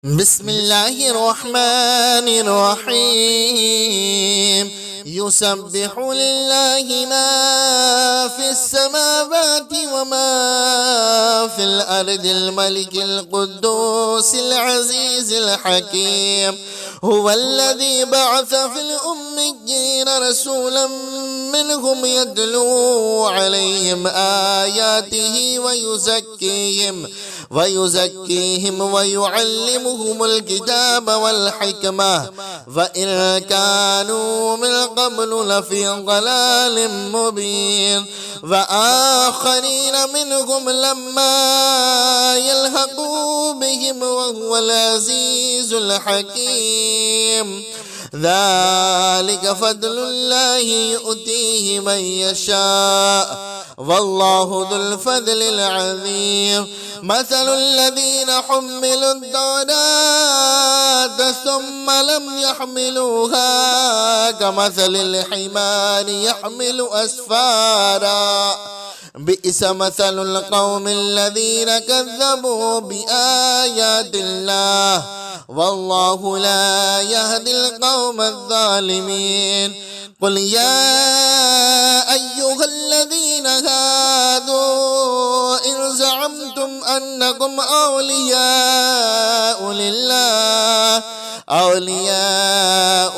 بسم الله الرحمن الرحيم. يسبح لله ما في السماوات وما في الأرض الملك القدوس العزيز الحكيم. هو الذي بعث في الأميين رسولا منهم يتلو عليهم آياته ويزكيهم ويعلمهم الكتاب والحكمة وإن كانوا من قبل لفي ضلال مبين. وآخرين منهم لما يلحقوا بهم وهو العزيز الحكيم. ذلك فضل الله يؤتيه من يشاء والله ذو الفضل العظيم. مثل الذين حملوا التوراة ثم لم يحملوها كمثل الحمار يحمل أسفارا بئس مثل القوم الذين كذبوا بآيات الله والله لا يهدي القوم الظالمين. قل يا أيها الذين هادوا إن زعمتم أنكم أولياء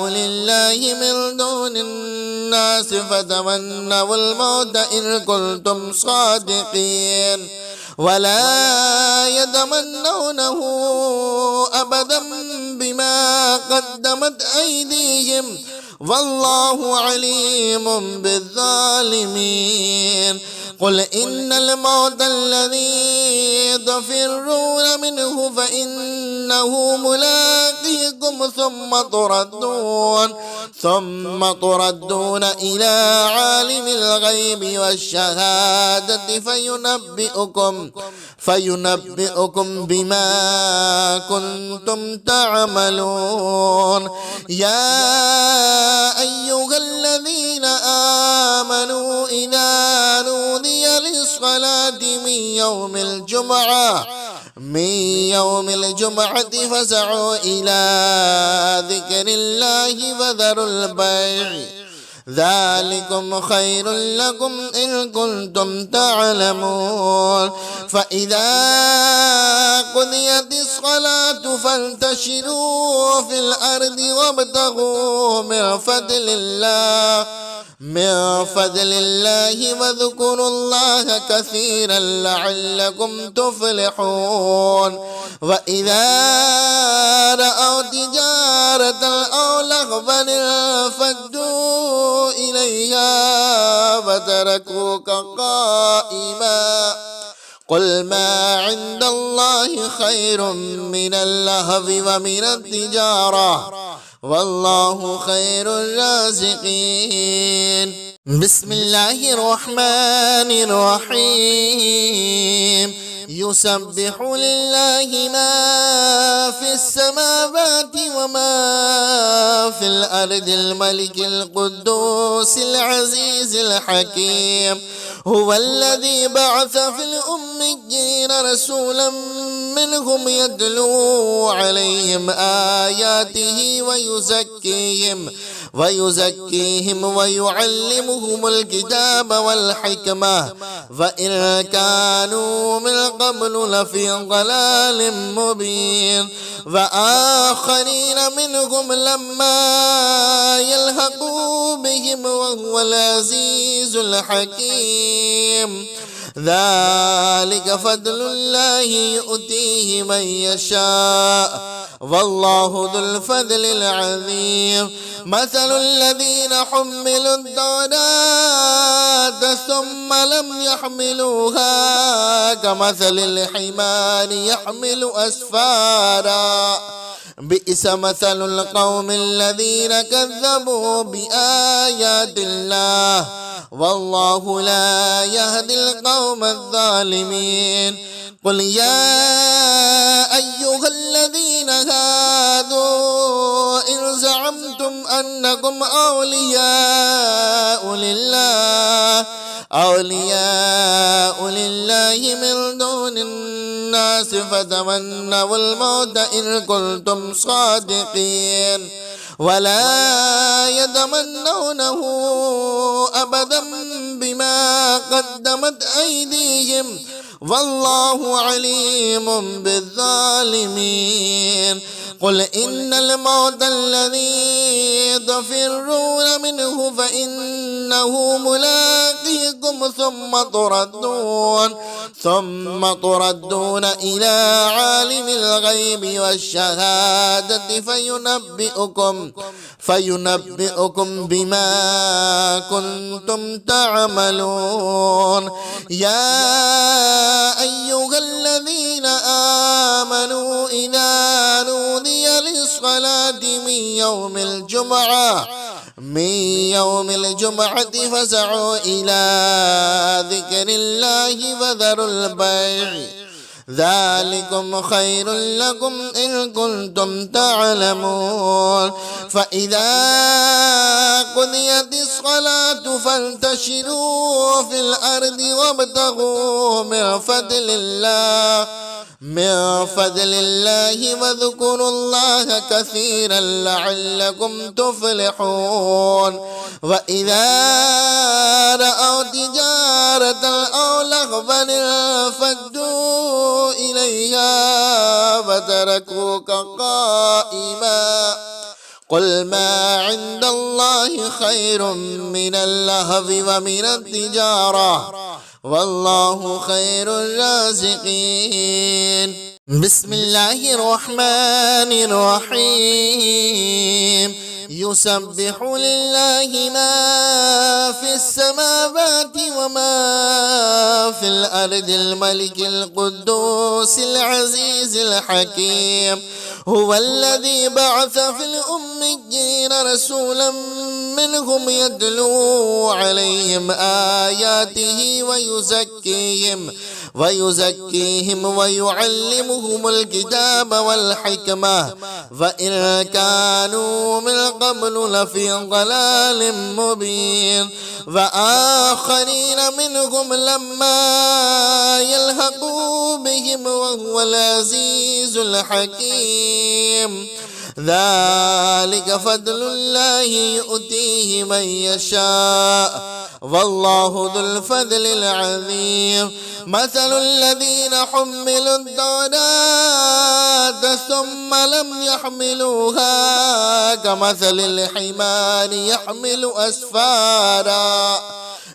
لله من دون الناس فتمنوا الموت إن كنتم صادقين ولا يتمنونه أبدا بما قدمت أيديهم والله عليم بالظالمين. قل إن الموت الذي تفرون منه فإنه ملاقيكم ثم تردون إلى عالم الغيب والشهادة فينبئكم بما كنتم تعملون. يا أيها الذين آمنوا إذا نودي للصلاة من يوم الجمعة فاسعوا إلى ذكر الله وذروا البيع ذلكم خير لكم إن كنتم تعلمون. فإذا قضيت الصلاة فانتشروا في الأرض وابتغوا من فضل الله واذكروا الله كثيرا لعلكم تفلحون. وإذا رأوا تجارة أو لهوا انفضوا إليها وتركوك قائما قل ما عند الله خير من اللهو ومن التجارة والله خير الرازقين. بسم الله الرحمن الرحيم. يسبح لله ما في السماوات وما في الأرض الملك القدوس العزيز الحكيم. هو الذي بعث في الأميين رسولا منهم يتلو عليهم آياته ويزكيهم ويعلمهم الكتاب والحكمة وإن كانوا من قبل لفي ضلال مبين. وآخرين منهم لما يلحقوا بهم وهو العزيز الحكيم. ذلك فضل الله يؤتيه من يشاء والله ذو الفضل العظيم. مثل الذين حملوا التوراة ثم لم يحملوها كمثل الحمار يحمل أسفارا بئس مثل القوم الذين كذبوا بآيات الله والله لا يهدي القوم الظالمين. قل يا أيها الذين هادوا إن إن زعمتم أنكم أولياء لله من دون الناس فتمنوا الموت إن كنتم صادقين ولا يتمنونه أبدا بما قدمت أيديهم والله عليم بالظالمين. قل إن الموت الذي تفرون منه فإنه ملاقيكم ثم تردون إلى عالم الغيب والشهادة فينبئكم بما كنتم تعملون. يا أيها الذين آمنوا إذا نودي للصلاة من يوم الجمعة فاسعوا إلى ذكر الله وذروا البيع ذلكم خير لكم إن كنتم تعلمون. فإذا قضيت الصلاة فانتشروا في الأرض وابتغوا من فضل الله واذكروا الله كثيرا لعلكم تفلحون. وإذا رأوا تجارة أو لهوا انفضوا إليها وتركوك قائما قل ما عند الله خير من اللهو ومن التجارة والله خير الرازقين. بسم الله الرحمن الرحيم. يسبح لله ما في السماوات وما في الأرض الملك القدوس العزيز الحكيم. هو الذي بعث في الأميين رسولا منهم يتلو عليهم آياته ويزكيهم ويعلمهم الكتاب والحكمة وإن كانوا من قبل لفي ضلال مبين. وآخرين منهم لما يلحقوا بهم وهو العزيز الحكيم. ذلك فضل الله يؤتيه من يشاء والله ذو الفضل العظيم. مثل الذين حملوا التوراة ثم لم يحملوها كمثل الحمار يحمل أسفارا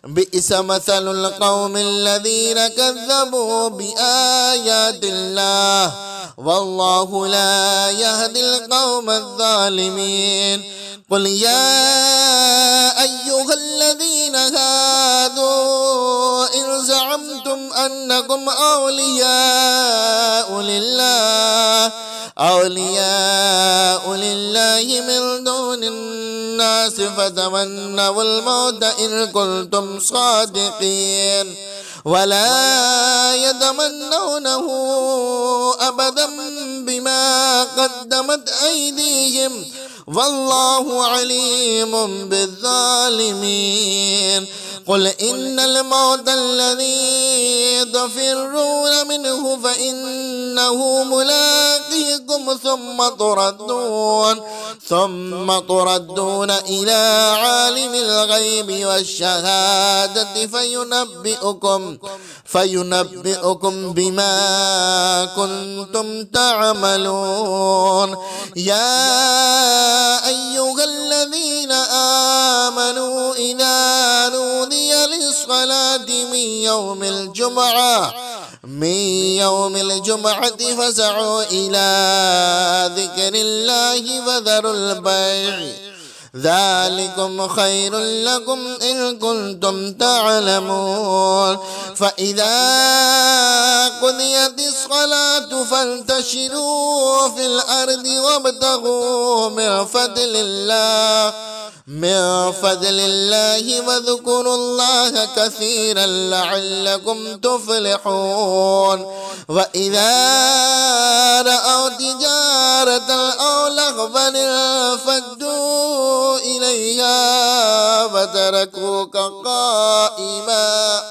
بئس مثل القوم الذين كذبوا بآيات الله والله لا يهدي القوم الظالمين. قل يا أيها الذين هادوا إن زعمتم أنكم أولياء لله من دون الناس فتمنوا الموت إن كنتم صادقين ولا يتمنونه أبدا بما قدمت أيديهم والله عليم بالظالمين. قل إن الموت الذي تفرون منه فإنه ملاقيكم ثم تردون إلى عالم الغيب والشهادة فينبئكم بما كنتم تعملون. يا أيها الذين آمنوا إذا نودي للصلاة من يوم الجمعة فاسعوا إلى ذكر الله وذروا البيع ذلكم خير لكم إن كنتم تعلمون. فإذا قضيت الصلاة فانتشروا في الأرض وابتغوا من فضل الله واذكروا الله كثيرا لعلكم تفلحون وإذا رأوا تجارة أو لهوا انفضوا إليها وتركوك قائما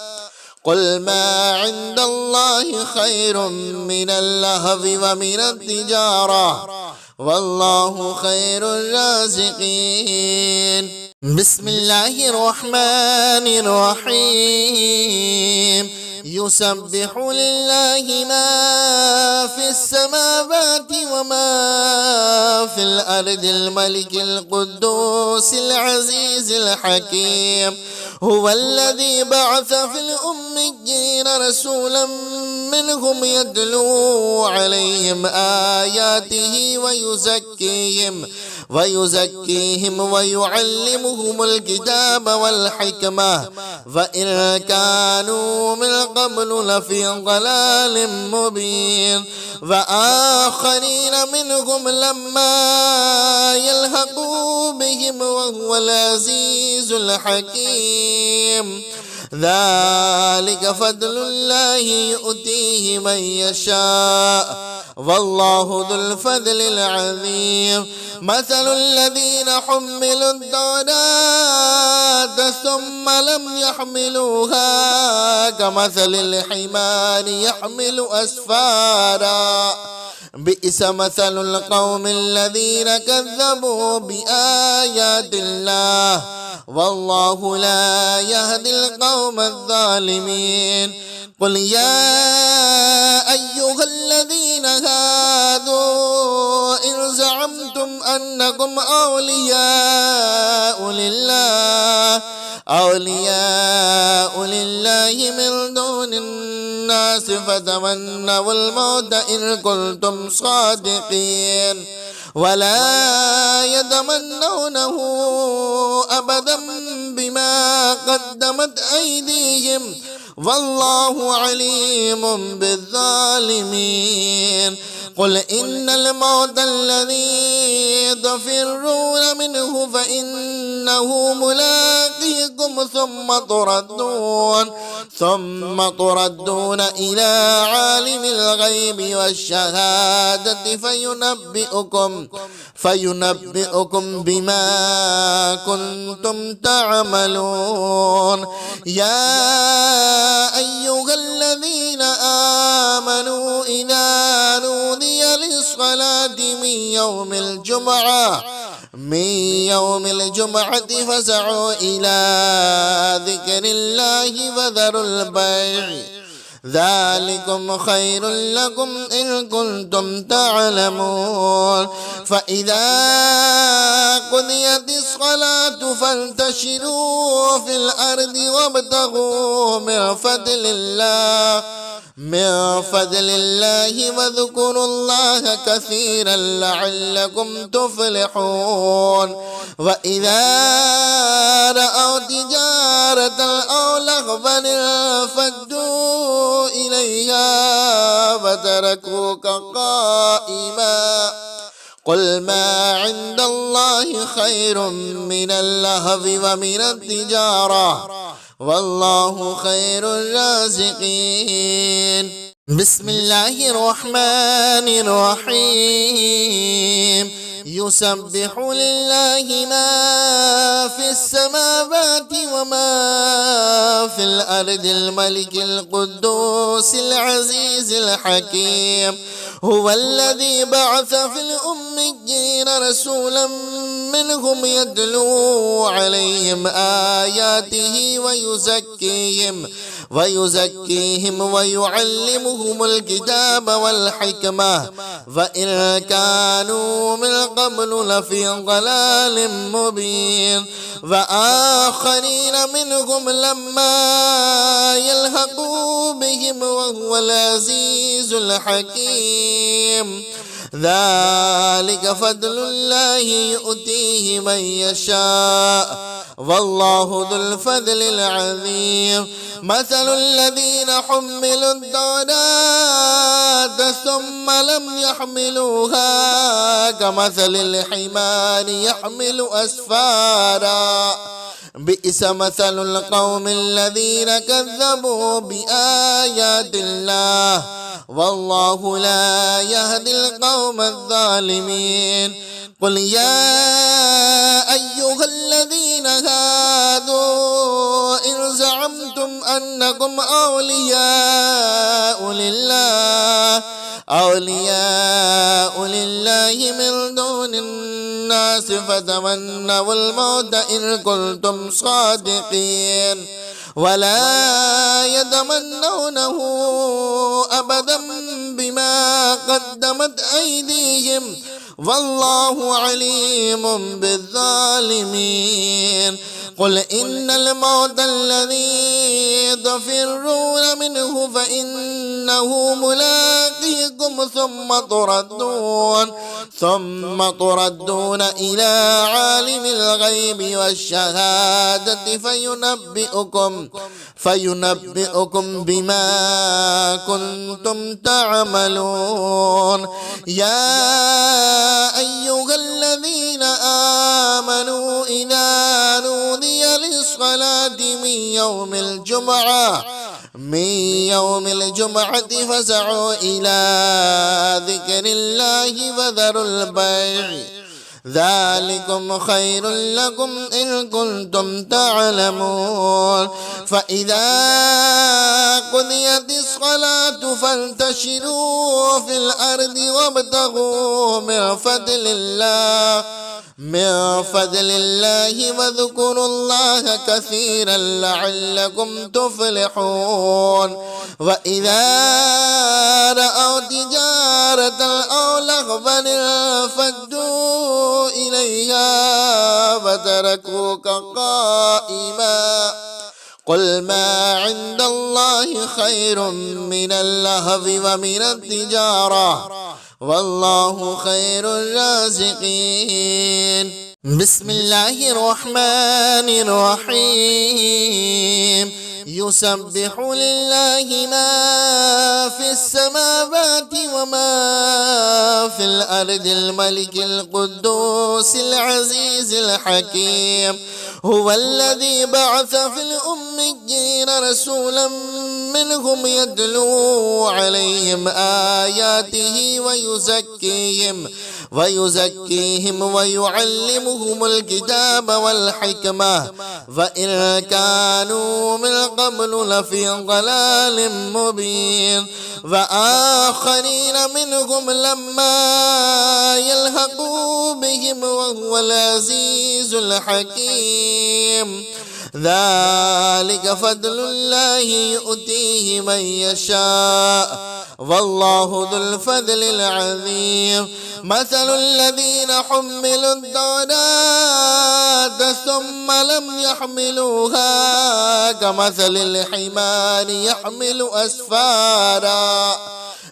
قل ما عند الله خير من اللهو ومن التجارة والله خير الرازقين. بسم الله الرحمن الرحيم. يسبح لله ما في السماوات وما في الأرض الملك القدوس العزيز الحكيم هو الذي بعث في الأميين رسولا منهم يتلو عليهم آياته ويزكيهم ويعلمهم الكتاب والحكمة وإن كانوا من قبل لفي ضلال مبين وآخرين منهم لما يلحقوا بهم وهو العزيز الحكيم ذلك فضل الله يؤتيه من يشاء والله ذو الفضل العظيم. مثل الذين حملوا التوراة ثم لم يحملوها كمثل الحمار يحمل أسفارا بئس مثل القوم الذين كذبوا بآيات الله والله لا يهدي القوم الظالمين. قل يا أيها الذين هادوا إن زعمتم أنكم أولياء لله من دون الناس فتمنوا الموت إن كنتم صادقين ولا يتمنونه أبدا بما قدمت أيديهم والله عليم بالظالمين. قل إن الموت الذي تفرون منه فإنه ملاقيكم ثم تردون إلى عالم الغيب والشهادة فينبئكم بما كنتم تعملون. يا أيها الذين آمنوا إذا نودي للصلاة من يوم الجمعة فاسعوا إلى ذكر الله وذروا البيع ذلكم خير لكم إن كنتم تعلمون. فإذا قضيت الصلاة فانتشروا في الأرض وابتغوا من فضل الله واذكروا الله كثيرا لعلكم تفلحون. وإذا رأوا تجارة أو لهوا انفضوا إليها وتركوك قائما قل ما عند الله خير من اللهو ومن التجارة والله خير الرازقين. بسم الله الرحمن الرحيم. يسبح لله ما في السماوات وما في الأرض الملك القدوس العزيز الحكيم هو الذي بعث في الأميين رسولا منهم يتلو عليهم آياته ويزكيهم ويعلمهم الكتاب والحكمة وإن كانوا من قبل لفي ضلال مبين وآخرين منهم لما يلحقوا بهم وهو العزيز الحكيم ذلك فضل الله يؤتيه من يشاء والله ذو الفضل العظيم. مثل الذين حملوا التوراة ثم لم يحملوها كمثل الحمار يحمل أسفارا بئس مثل القوم الذين كذبوا بآيات الله والله لا يهدي القوم الظالمين. قل يا أيها الذين هادوا إن زعمتم أنكم أولياء لله من دون الناس فتمنوا الموت إن كنتم صادقين ولا يتمنونه أبدا بما قدمت أيديهم والله عليم بالظالمين. قل إن الموت الذي تفرون منه فإنه ملاقيكم ثم تردون إلى عالم الغيب والشهادة فينبئكم بما كنتم تعملون. يا أيها الذين آمنوا إذا نودي للصلاة من يوم الجمعة فاسعوا إلى ذكر الله وذروا البيع ذلكم خير لكم إن كنتم تعلمون. فإذا قضيت الصلاة فانتشروا في الأرض وابتغوا من فضل الله واذكروا الله كثيرا لعلكم تفلحون. وإذا رأوا تجارة أو لهوا انفضوا إليها فتركوك قائما قل ما عند الله خير من اللهو ومن التجارة والله خير الرازقين. بسم الله الرحمن الرحيم. يسبح لله ما في السماوات وما في الأرض الملك القدوس العزيز الحكيم. هو الذي بعث في الأميين رسولا منهم يتلو عليهم آياته ويزكيهم ويعلمهم الكتاب والحكمة وإن كانوا من قبل لفي ضلال مبين. وآخرين منهم لما يلحقوا بهم وهو العزيز الحكيم. ذلك فضل الله يؤتيه من يشاء والله ذو الفضل العظيم. مثل الذين حملوا التوراة ثم لم يحملوها كمثل الحمار يحمل أسفارا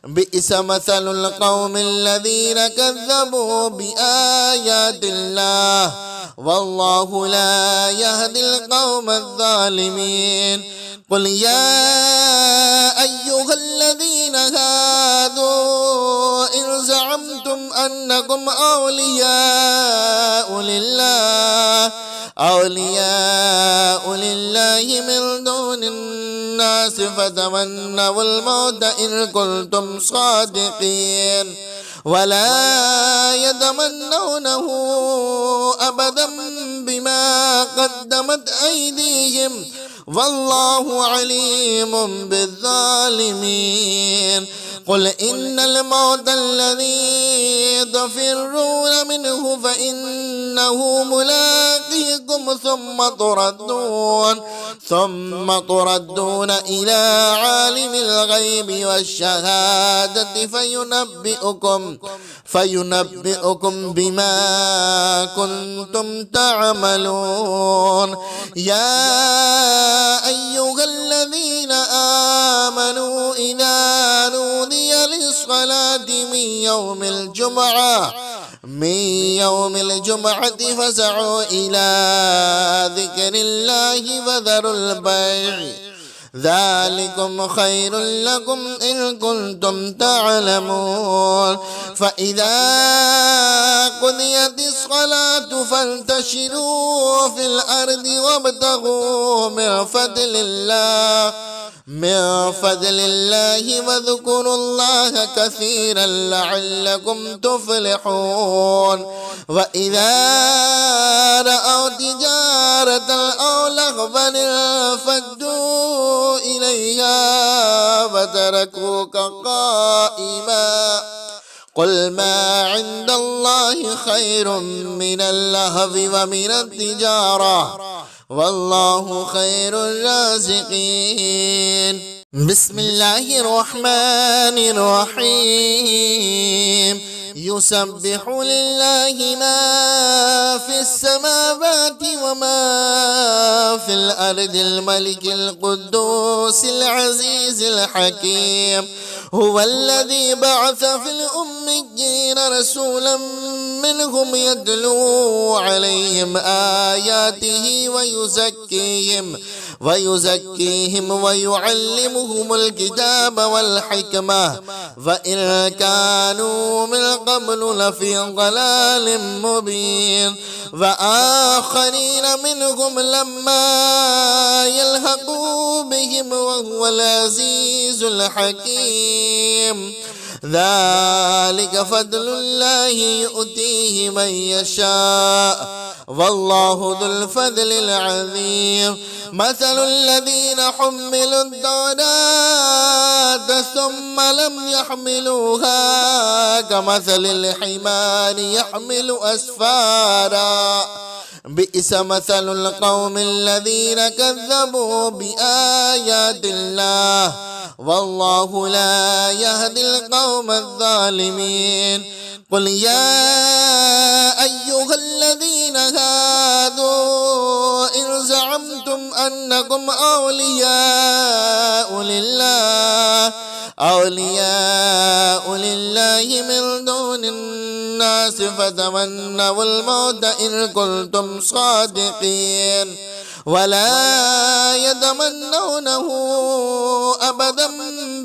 بئس مثل القوم الذين كذبوا بآيات الله والله لا يهدي القوم الظالمين. قل يا أيها الذين هادوا إن زعمتم أنكم أولياء لله من دون الناس فتمنوا الموت إن كنتم صادقين ولا يتمنونه أبدا بما قدمت أيديهم والله عليم بالظالمين. قل إن الموت الذي تفرون منه فإنه ملاقيكم ثم تردون إلى عالم الغيب والشهادة فينبئكم بما كنتم تعملون. يا أيها الذين آمنوا إذا نودي للصلاة من يوم الجمعة فاسعوا إلى ذكر الله وذروا البيع ذلكم خير لكم إن كنتم تعلمون. فإذا قضيت الصلاة فانتشروا في الأرض وابتغوا من فضل الله واذكروا الله كثيرا لعلكم تفلحون. وإذا رأوا تجارة أو لهوا انفضوا إليها وتركوك قائما قل ما عند الله خير من اللهو ومن التجارة والله خير الرازقين. بسم الله الرحمن الرحيم. يسبح لله ما في السماوات وما في الأرض الملك القدوس العزيز الحكيم. هو الذي بعث في الأميين رسولا منهم يتلو عليهم آياته ويزكيهم ويعلمهم الكتاب والحكمة وإن كانوا من قبل لفي ضلال مبين. وآخرين منهم لما يلحقوا بهم وهو العزيز الحكيم. ذلك فضل الله يؤتيه من يشاء والله ذو الفضل العظيم. مثل الذين حملوا التوراة ثم لم يحملوها كمثل الحمار يحمل أسفارا بئس مثل القوم الذين كذبوا بآيات الله والله لا يهدي القوم الظالمين. قل يا أيها الذين هادوا إن زعمتم أنكم أولياء لله من دون الناس فتمنوا الموت إن كنتم صادقين ولا يتمنونه أبدا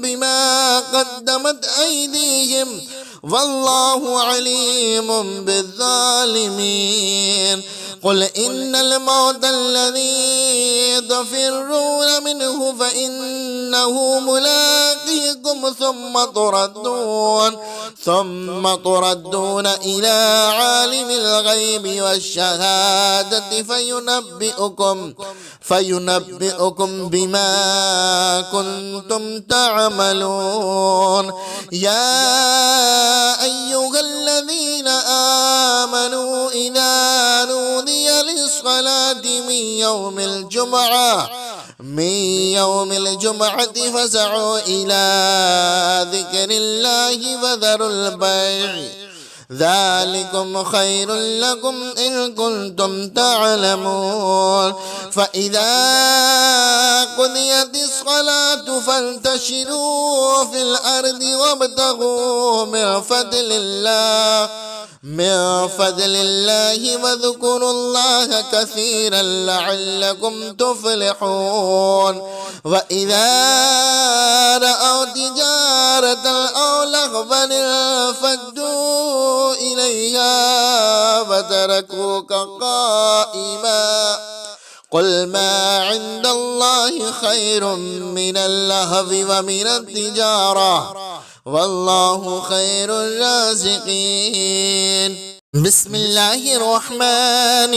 بما قدمت أيديهم والله عليم بالظالمين. قل إن الموت الذي تفرون منه فإنه ملاقيكم ثم تردون إلى عالم الغيب والشهادة فينبئكم بما كنتم تعملون. يا أيها الذين آمنوا إذا نودي للصلاة من يوم الجمعة فاسعوا إلى ذكر الله وذروا البيع ذلكم خير لكم إن كنتم تعلمون. فإذا قضيت الصلاة فانتشروا في الأرض وابتغوا من فضل الله واذكروا الله كثيرا لعلكم تفلحون. وإذا رأوا تجارة أو لهوا انفضوا إليها وتركوك قائما قل ما عند الله خير من اللهو ومن التجارة والله خير الرازقين. بسم الله الرحمن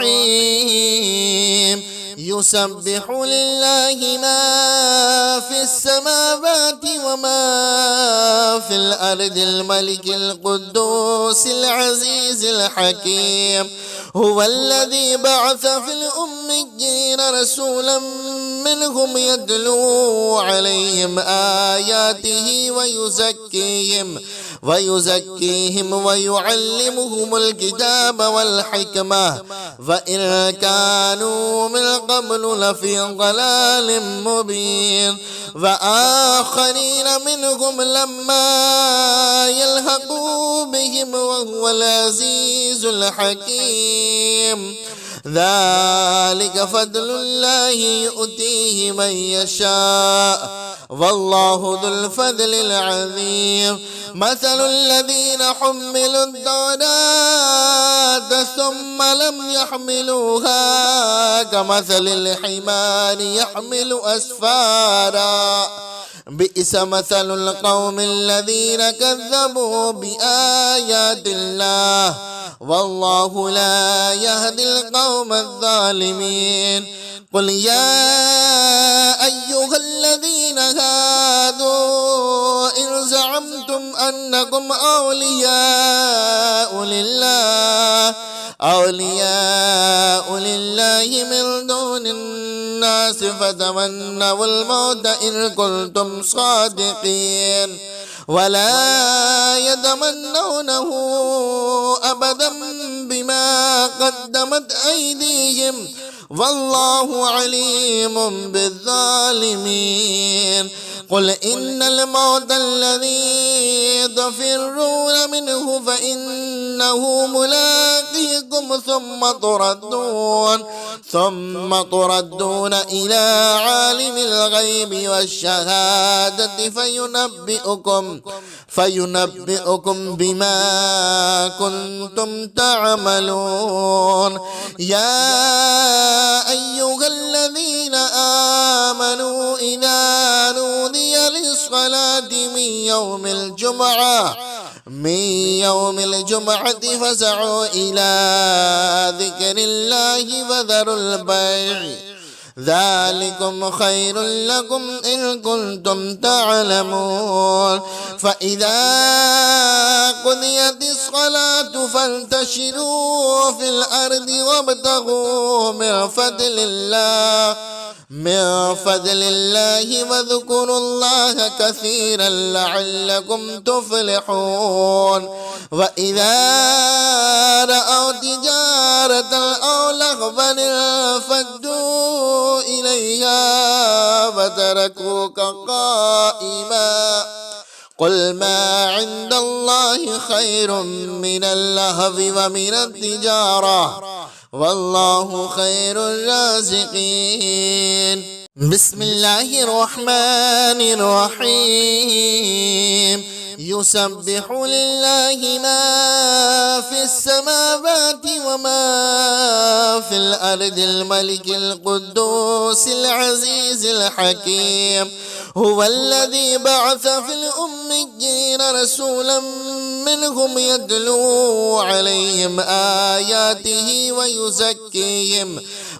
الرحيم. يسبح لله ما في السماوات وما في الأرض الملك القدوس العزيز الحكيم. هو الذي بعث في الأميين رسولا منهم يتلو عليهم آياته ويزكيهم ويعلمهم الكتاب والحكمة وإن كانوا من قبل لفي ضلال مبين. وآخرين منهم لما يلحقوا بهم وهو العزيز الحكيم. ذلك فضل الله يؤتيه من يشاء والله ذو الفضل العظيم. مثل الذين حملوا التوراة ثم لم يحملوها كمثل الحمار يحمل أسفارا بئس مثل القوم الذين كذبوا بآيات الله والله لا يهدي القوم الظالمين. قل يا أيها الذين هادوا إن زعمتم أنكم أولياء لله من دون الناس فتمنوا الموت إن كنتم صادقين ولا يتمنونه أبدا بما قدمت أيديهم والله عليم بالظالمين. قل إن الموت الذي تفرون منه فإنه ملاقيكم ثم تردون إلى عالم الغيب والشهادة فينبئكم بما كنتم تعملون. يا أيها الذين آمنوا إذا نودي للصلاة من يوم الجمعة فاسعوا إلى ذكر الله وذروا البيع ذلكم خير لكم إن كنتم تعلمون. فإذا قضيت الصلاة فانتشروا في الأرض وابتغوا من فضل الله واذكروا الله كثيرا لعلكم تفلحون. وإذا رأوا تجارة أو لهوا انفضوا إليها وتركوك قائما قل ما عند الله خير من اللهو ومن التجارة والله خير الرازقين. بسم الله الرحمن الرحيم. يسبح لله ما في السماوات وما في الأرض الملك القدوس العزيز الحكيم. هو الذي بعث في الأميين رسولا منهم يتلو عليهم آياته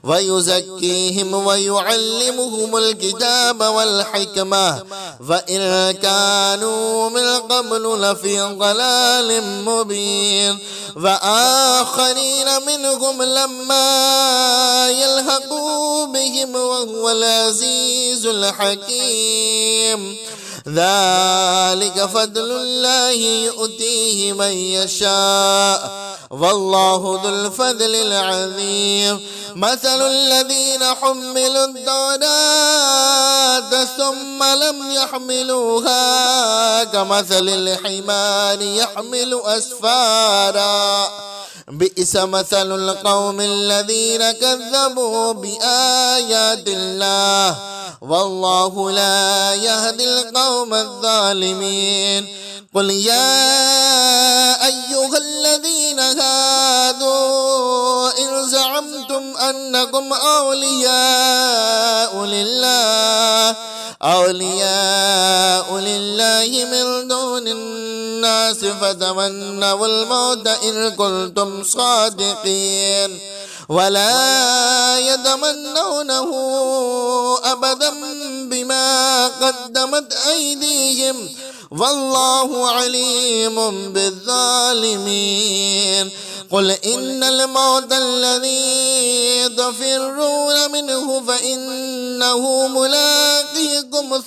ويزكيهم ويعلمهم الكتاب والحكمة وإن كانوا من قبل لفي ضلال مبين. وآخرين منهم لما يلحقوا بهم وهو العزيز الحكيم. ذلك فضل الله يؤتيه من يشاء والله ذو الفضل العظيم. مثل الذين حملوا التوراة ثم لم يحملوها كمثل الحمار يحمل أسفارا بئس مثل القوم الذين كذبوا بآيات الله والله لا يهدي القوم الظالمين. قل يا أيها الذين هادوا إن زعمتم أنكم أولياء لله من دون الناس فتمنوا الموت إن كنتم صادقين ولا يتمنونه أبدا بما قدمت أيديهم والله عليم بالظالمين. قل إن الموت الذي تفرون منه فإنه ملاقيكم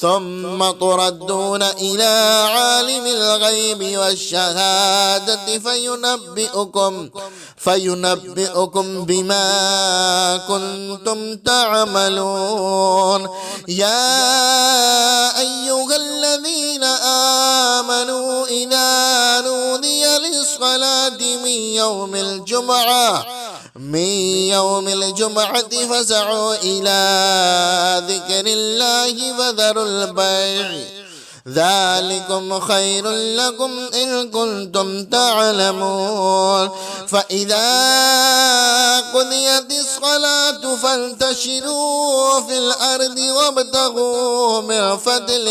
ثم تردون إلى عالم الغيب والشهادة فينبئكم بما كنتم تعملون. يا أيها الذين آمنوا إذا نودي للصلاة من يوم الجمعة فاسعوا إلى ذكر الله وذروا البيع ذلكم خير لكم إن كنتم تعلمون فإذا قضيت الصلاة فانتشروا في الأرض وابتغوا من فضل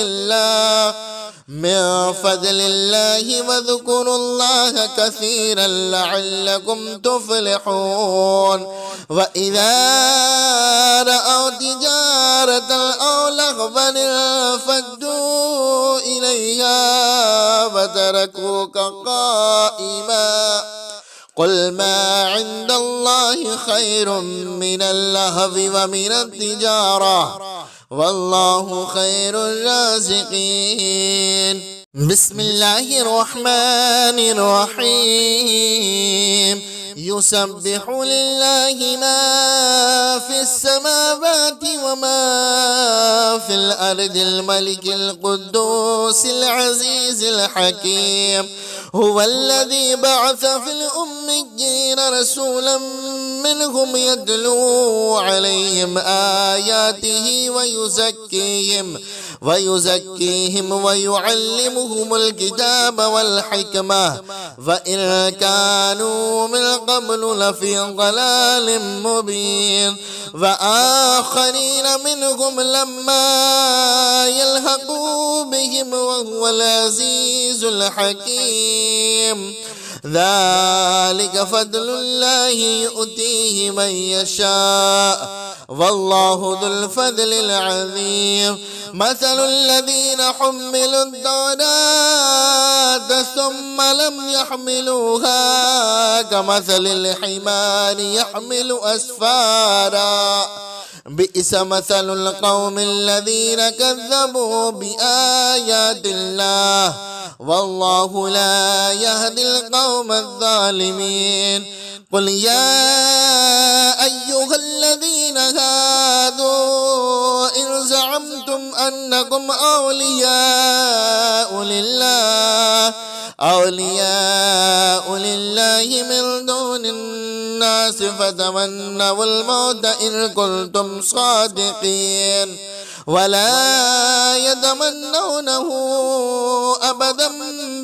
الله واذكروا الله كثيرا لعلكم تفلحون وإذا رأوا تجارة أو لهوا انفضوا إليها وتركوك قائما قل ما عند الله خير من اللهو ومن التجارة والله خير الرازقين بسم الله الرحمن الرحيم يسبح لله ما في السماوات وما في الأرض الملك القدوس العزيز الحكيم هو الذي بعث في الأميين رسولا منهم يتلو عليهم آياته ويزكيهم ويعلمهم الكتاب والحكمة وإن كانوا من قبل لفي ضلال مبين وآخرين منهم لما يلحقوا بهم وهو العزيز الحكيم ذلك فضل الله يؤتيه من يشاء والله ذو الفضل العظيم مثل الذين حملوا التوراة ثم لم يحملوها كمثل الحمار يحمل أسفارا بئس مثل القوم الذين كذبوا بآيات الله والله لا يهدي القوم الظالمين قل يا أيها الذين هادوا إن زعمتم أنكم أولياء لله من دون الناس فتمنوا الموت إن كنتم صادقين ولا يتمنونه أبدا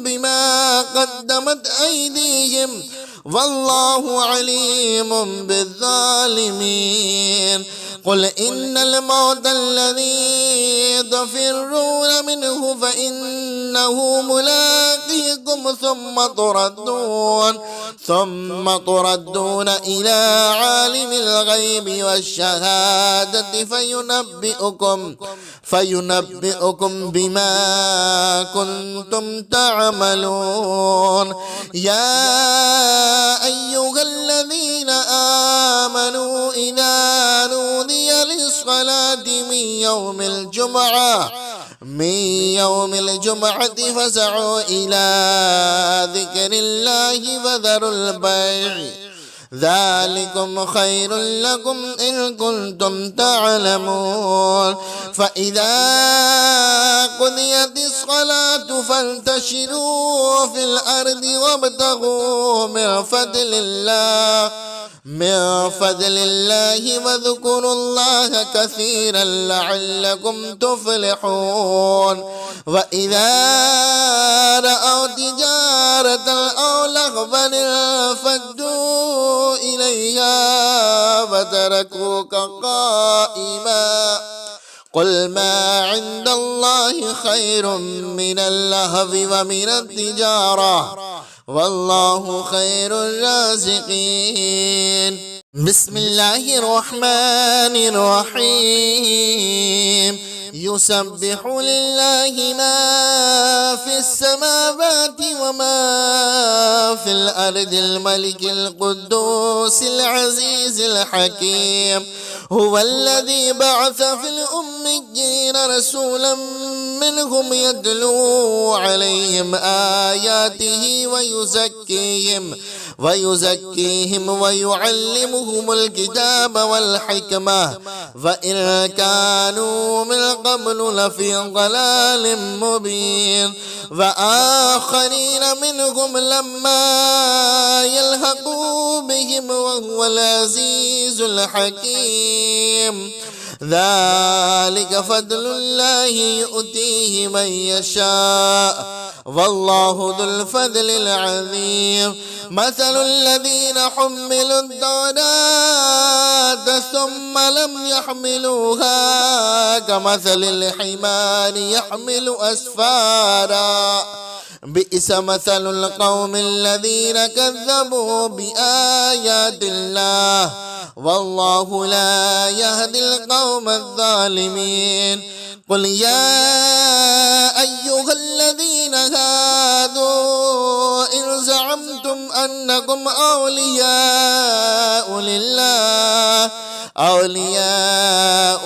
بما قدمت أيديهم والله عليم بالظالمين قل إن الموت الذي تفرون منه فإنه ملاقيكم ثم تردون إلى عالم الغيب والشهادة فينبئكم بما كنتم تعملون يا أيها الذين آمنوا إذا نودي للصلاة من يوم الجمعة فاسعوا إلى ذكر الله وذروا البيع ذلكم خير لكم إن كنتم تعلمون فإذا قضيت الصلاة فانتشروا في الأرض وابتغوا من فضل الله واذكروا الله كثيرا لعلكم تفلحون وإذا رأوا تجارة أو لهوا انفضوا إليها وتركوك قائما قل ما عند الله خير من اللهو ومن التجارة والله خير الرازقين بسم الله الرحمن الرحيم يسبح لله ما في السماوات وما في الأرض الملك القدوس العزيز الحكيم هو الذي بعث في الأميين رسولا منهم يتلو عليهم آياته ويزكيهم ويعلمهم الكتاب والحكمة وإن كانوا من قبل لفي ضلال مبين وآخرين منهم لما يلحقوا بهم وهو العزيز الحكيم ذلك فضل الله يؤتيه من يشاء والله ذو الفضل العظيم مثل الذين حملوا التوراة ثم لم يحملوها كمثل الحمار يحمل أسفارا بئس مثل القوم الذين كذبوا بآيات الله والله لا يهدي القوم الظالمين قل يا أيها الذين هادوا إن زعمتم أنكم أولياء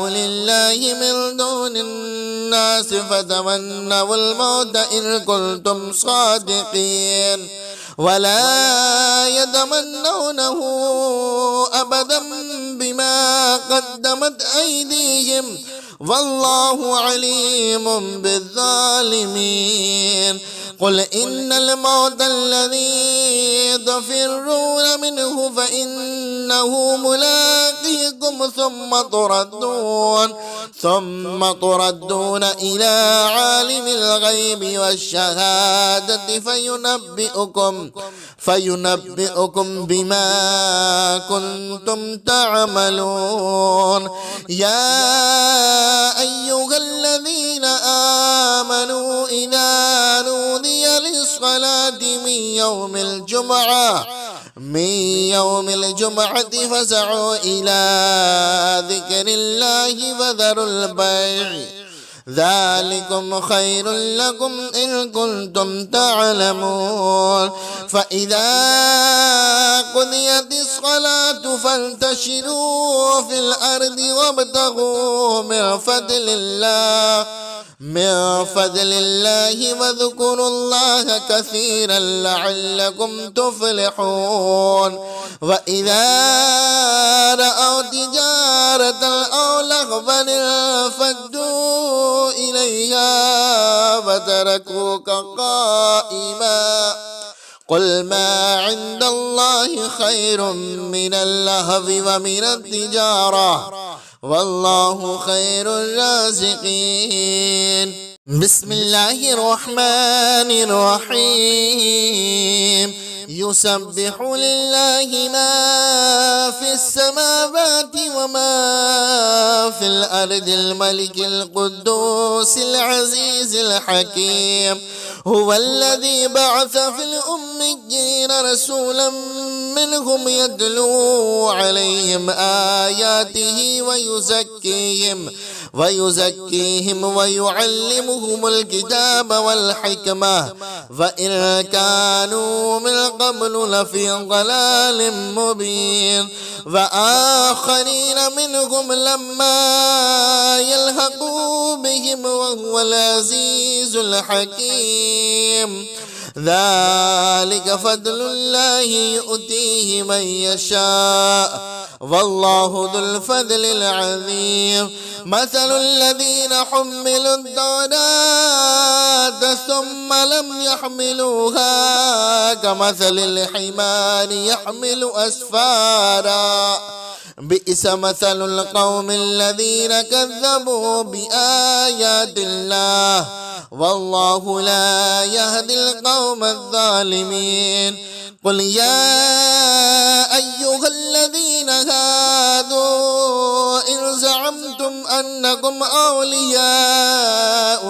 لله من دون الناس فتمنوا الموت إن كنتم صادقين ولا يتمنونه أبدا بما قدمت أيديهم والله عليم بالظالمين قل إن الموت الذي تفرون منه فإنه ملاقيكم ثم تردون إلى عالم الغيب والشهادة فينبئكم بما كنتم تعملون يا أيها الذين آمنوا إذا نودي للصلاة من يوم الجمعة فاسعوا إلى ذكر الله وذروا البيع ذلكم خير لكم إن كنتم تعلمون فإذا قضيت الصلاة فانتشروا في الأرض وابتغوا من فضل الله واذكروا الله كثيرا لعلكم تفلحون وإذا رأوا تجارة أو لهوا انفضوا إليها وتركوك قائما قل ما عند الله خير من اللهو ومن التجارة والله خير الرازقين بسم الله الرحمن الرحيم يسبح لله ما في السماوات وما في الأرض الملك القدوس العزيز الحكيم هو الذي بعث في الأميين رسولا منهم يتلو عليهم آياته ويزكيهم ويعلمهم الكتاب والحكمة وإن كانوا من قبل لفي ضلال مبين وآخرين منهم لما يلحقوا بهم وهو العزيز الحكيم ذلك فضل الله يؤتيه من يشاء والله ذو الفضل العظيم مثل الذين حملوا التوراة ثم لم يحملوها كمثل الحمار يحمل أسفارا بئس مثل القوم الذين كذبوا بآيات الله والله لا يهدي القوم الظالمين قل يا أيها الذين هادوا إن زعمتم أنكم أولياء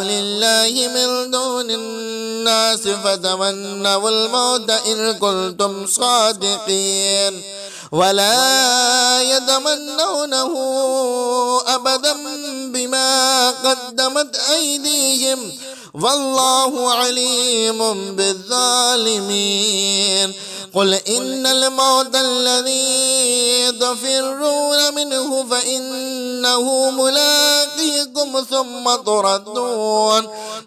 لله من دون الناس فتمنوا الموت إن كنتم صادقين ولا يتمنونه أبدا بما قدمت أيديهم والله عليم بالظالمين قل إن الموت الذي تفرون منه فإنه ملاقيكم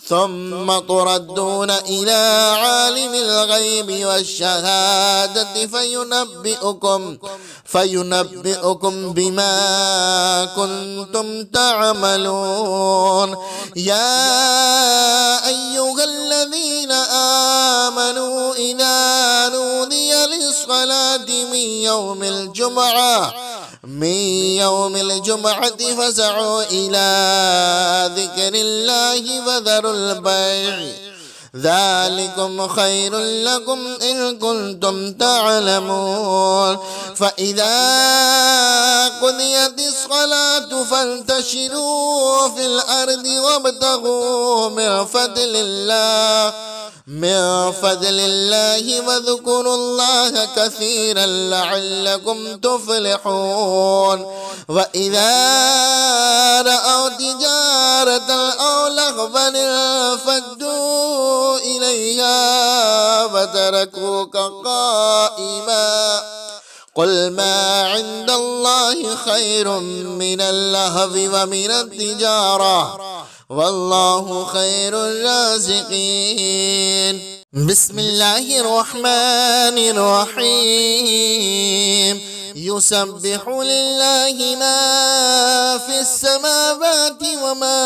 ثم تردون إلى عالم الغيب والشهادة فينبئكم بما كنتم تعملون يا أيها الذين آمنوا إذا نودي للصلاة من يوم يوم الجمعة فاسعوا إلى ذكر الله وذروا البيع ذلكم خير لكم إن كنتم تعلمون. فإذا قضيت الصلاة فانتشروا في الأرض وابتغوا من فضل الله واذكروا الله كثيرا لعلكم تفلحون. وإذا رأوا تجارة أو لهوا انفضوا إليها وتركوك قائما قل ما عند الله خير من اللهو ومن التجارة والله خير الرازقين. بسم الله الرحمن الرحيم. يسبح لله ما في السماوات وما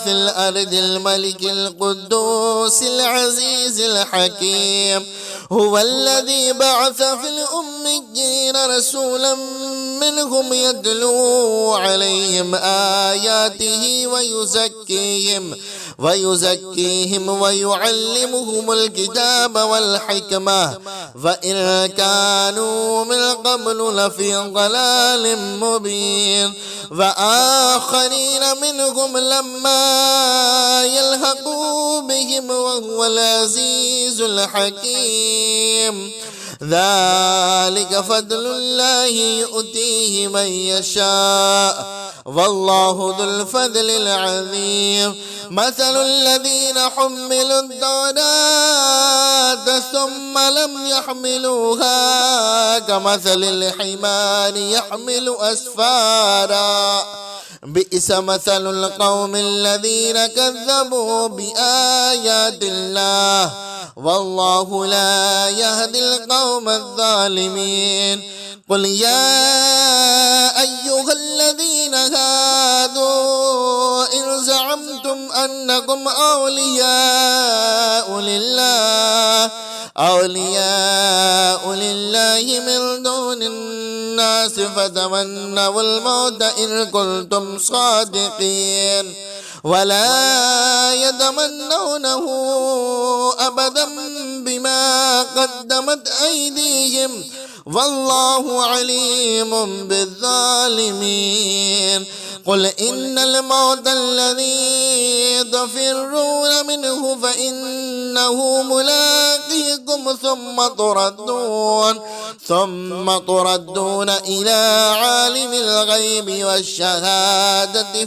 في الأرض الملك القدوس العزيز الحكيم. هو الذي بعث في الأميين رسولا منهم يتلو عليهم آياته ويزكيهم ويعلمهم الكتاب والحكمة وإن كانوا من قبل لفي ضلال مبين. وآخرين منهم لما يلحقوا بهم وهو العزيز الحكيم. ذلك فضل الله يؤتيه من يشاء والله ذو الفضل العظيم. مثل الذين حملوا التوراة ثم لم يحملوها كمثل الحمار يحمل أسفارا بئس مثل القوم الذين كذبوا بآيات الله والله لا يهدي القوم الظالمين. قل يا أيها الذين هادوا إن زعمتم أنكم أولياء لله من دون الناس فتمنوا الموت إن كنتم صادقين ولا يتمنونه أبدا بما قدمت أيديهم والله عليم بالظالمين. قل إن الموت الذي تفرون منه فإنه ملاقيكم ثم تردون إلى عالم الغيب والشهادة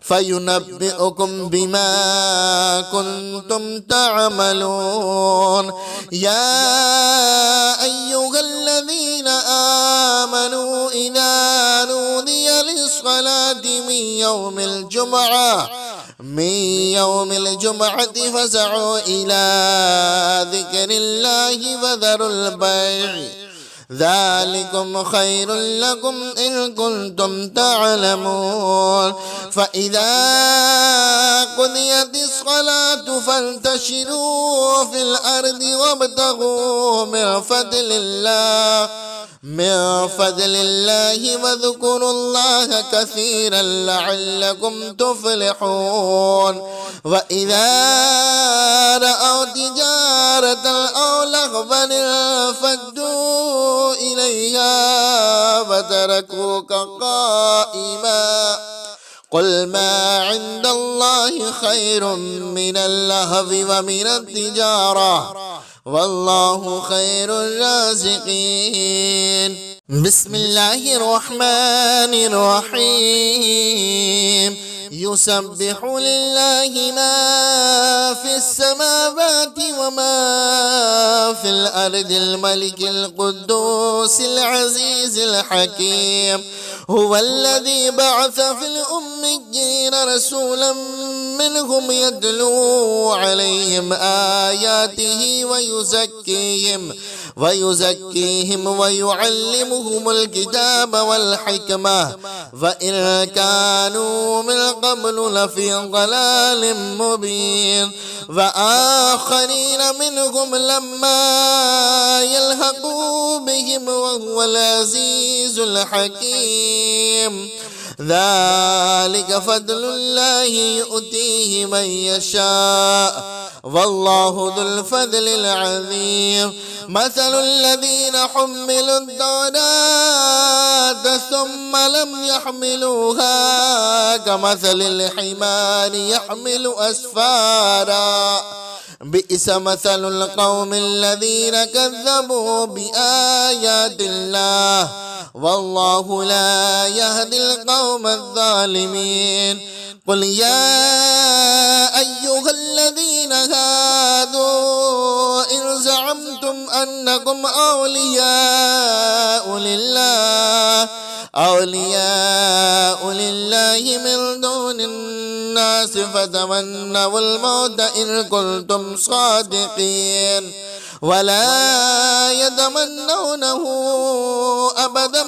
فينبئكم بما كنتم تعملون. يا أيها الذين آمنوا إذا نودي للصلاة من يوم الجمعة فاسعوا إلى ذكر الله وذروا البيع ذلكم خير لكم إن كنتم تعلمون. فإذا قضيت الصلاة فانتشروا في الأرض وابتغوا من فضل الله واذكروا الله كثيرا لعلكم تفلحون. وإذا رأوا تجارة أو لهوا انفضوا إليها وتركوك قائما قل ما عند الله خير من اللهو ومن التجارة والله خير الرازقين. بسم الله الرحمن الرحيم. يسبح لله ما في السماوات وما في الأرض الملك القدوس العزيز الحكيم. هو الذي بعث في الأميين رسولا منهم يتلو عليهم آياته ويزكيهم ويعلمهم الكتاب والحكمة وإن كانوا من قبل لفي ضلال مبين وآخرين منهم لما يلحقوا بهم وهو العزيز الحكيم ذلك فضل الله يؤتيه من يشاء والله ذو الفضل العظيم مثل الذين حملوا التوراة ثم لم يحملوها كمثل الحمار يحمل أسفارا بئس مثل القوم الذين كذبوا بآيات الله والله لا يهدي القوم الظالمين قل يا أيها الذين هادوا إن زعمتم أنكم أولياء لله من دون الناس فتمنوا الموت إن كنتم صادقين ولا يتمنونه أبدا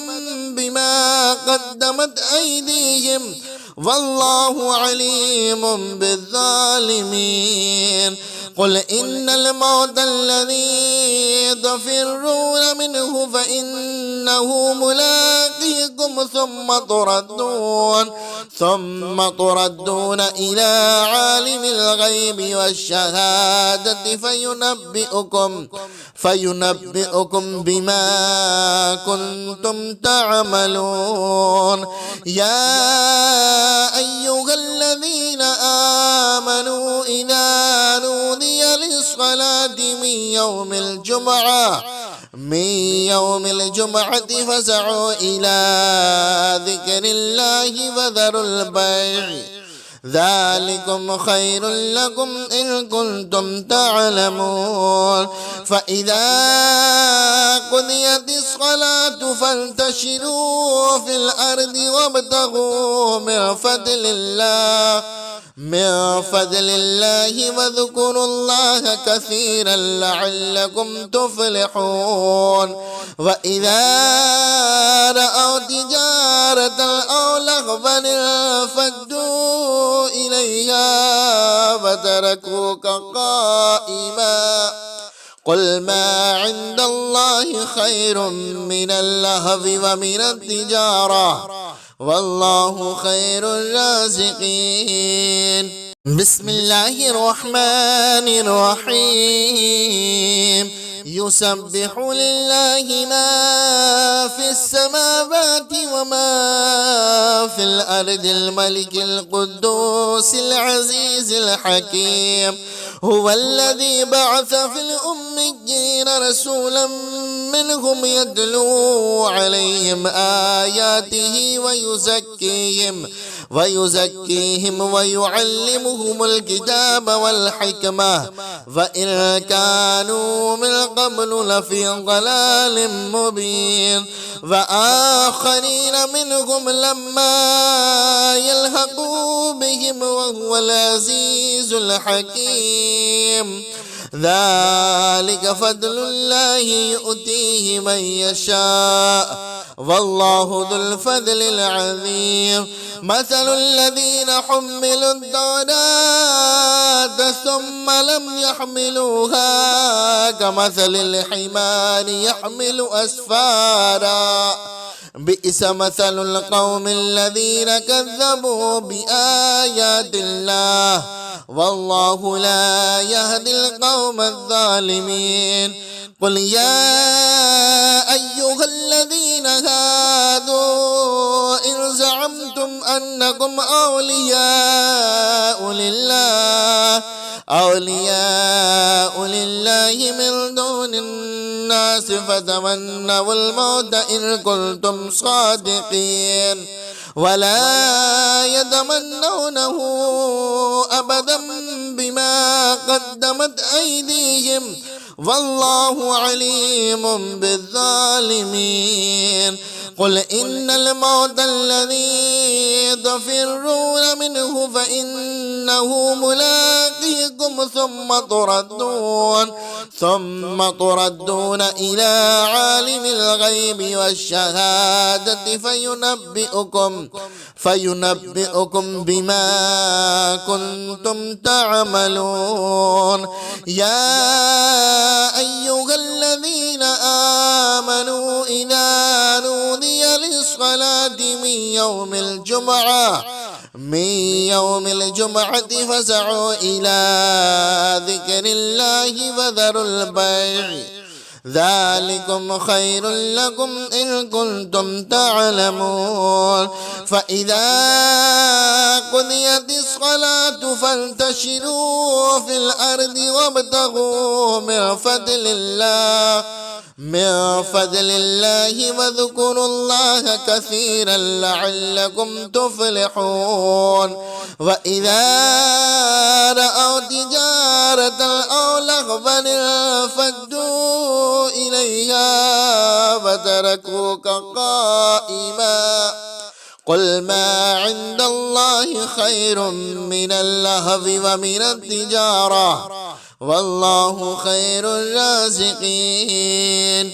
بما قدمت أيديهم والله عليم بالظالمين قل إن الموت الذي تفرون منه فإنه ملاقيكم ثم تردون إلى عالم الغيب والشهادة فينبئكم بما كنتم تعملون يا أيها الذين آمنوا إذا نودي للصلاة من يوم الجمعة فاسعوا إلى ذكر الله وذروا البيع ذلكم خير لكم إن كنتم تعلمون فإذا قضيت الصلاة فانتشروا في الأرض وابتغوا من فضل الله واذكروا الله كثيرا لعلكم تفلحون وإذا رأوا تجارة أو لهوا انفضوا إليها وتركوك قائما قل ما عند الله خير من اللهو ومن التجارة والله خير الرازقين بسم الله الرحمن الرحيم يسبح لله ما في السماوات وما في الأرض الملك القدوس العزيز الحكيم هو الذي بعث في الأميين رسولا منهم يتلو عليهم آياته ويزكيهم ويعلمهم الكتاب والحكمة وإن كانوا من قبل لفي ضلال مبين وآخرين منهم لما يلحقوا بهم وهو العزيز الحكيم ذلك فضل الله يؤتيه من يشاء والله ذو الفضل العظيم مثل الذين حملوا التوراة ثم لم يحملوها كمثل الحمار يحمل أسفارا بئس مثل القوم الذين كذبوا بآيات الله والله لا يهدي القوم الظالمين قل يا أيها الذين هادوا إن زعمتم أنكم أولياء لله من دون الناس فتمنوا الموت إن كنتم صادقين ولا يتمنونه أبدا بما قدمت أيديهم والله عليم بالظالمين قل إن الموت الذي تفرون منه فإنه ملاقيكم يأتيكم ثم تردون إلى عالم الغيب والشهادة فينبئكم بما كنتم تعملون. يا أيها الذين آمنوا إذا نودي للصلاة من يوم الجمعة فاسعوا إلى ذكر الله وذروا البيع ذلكم خير لكم إن كنتم تعلمون. فإذا قضيت الصلاة فانتشروا في الأرض وابتغوا من فضل الله واذكروا الله كثيرا لعلكم تفلحون. وإذا رأوا تجارة أو لهوا انفضوا إليها وتركوك قائما قل ما عند الله خير من اللهو ومن التجارة والله خير الرازقين.